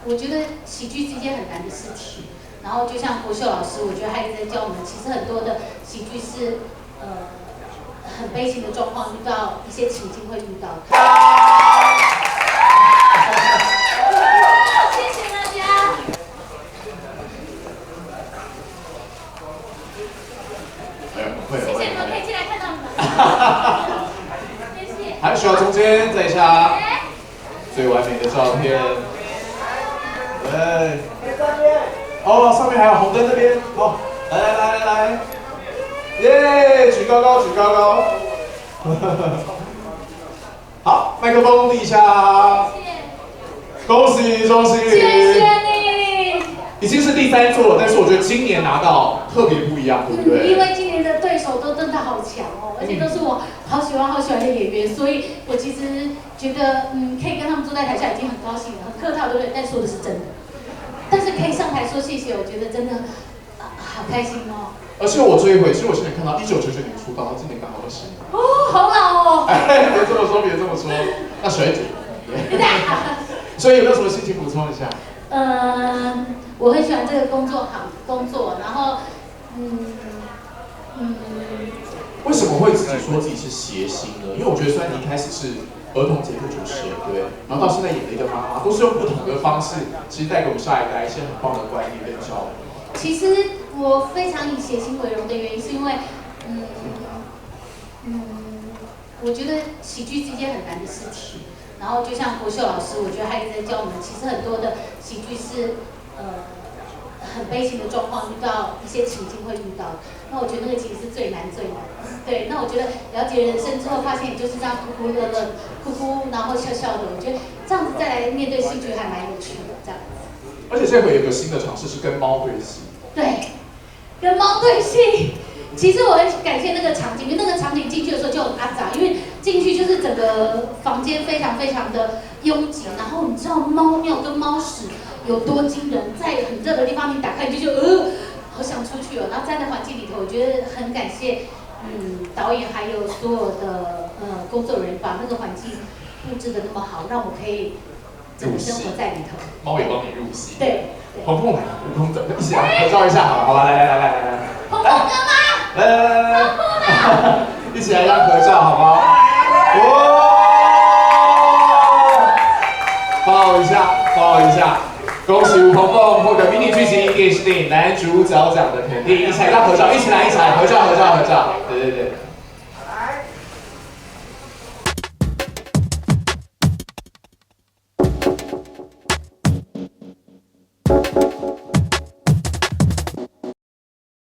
我觉得喜剧是一件很难的事情。然后就像国秀老师，我觉得他一直在教我们，其实很多的喜剧是很悲情的状况，遇到一些情境会遇到的。谢谢大家。谢谢你们可以进来看到你们。谢谢。还需要中间再一下最完美的照片。对。哦，上面还有红灯那边。好，来，耶！举高高，举高高。好，麦克风立下。恭喜！谢谢你。已经是第3座了，但是我觉得今年拿到特别不一样，对不对？因为今年的对手都真的好强哦，而且都是我好喜欢的演员，所以我其实觉得，可以跟他们坐在台下已经很高兴了，很客套，对不对？但说的是真的。但是可以上台说谢谢，我觉得真的好开心哦。而且我追回，其实我现在看到1999年出道，他今年刚好20年。哦，好老哦。哎，别这么说，那学姐。所以有没有什么心情补充一下？我很喜欢这个工作，然后，为什么会自己说自己是谐星呢？因为我觉得虽然你一开始是儿童节目主持人，对，然后到现在演了一个妈妈，都是用不同的方式，其实带给我们下一代一些很棒的观念跟教育。其实我非常以谐星为荣的原因，是因为，我觉得喜剧是一件很难的事情。然后就像国秀老师，我觉得他一直在教我们，其实很多的喜剧是很悲情的状况，遇到一些情境会遇到。那我觉得那个其实是最难的。对，那我觉得了解人生之后，发现你就是这样哭哭乐乐，然后笑笑的。我觉得这样子再来面对戏剧还蛮有趣的，这样子。而且这回有个新的尝试是跟猫对戏。对，跟猫对戏。其实我很感谢那个场景，因为那个场景进去的时候就很阿杂，因为进去就是整个房间非常的拥挤，然后你知道猫尿跟猫屎有多惊人，在很热的地方你打开你就好想出去哦。然后在那环境里头，我觉得很感谢导演还有所有的工作人员把那个环境布置的那么好，让我可以真的生活在里头。猫也帮你入戏。对。鹏鹏来，悟空一起来合照一下，好吧，来。鹏鹏哥吗？来，一起来让合照，好不好？抱一下，恭喜吴鹏鹏获得迷你剧情电视电影男主角奖的肯定，一起来让合照，一起来合照，对。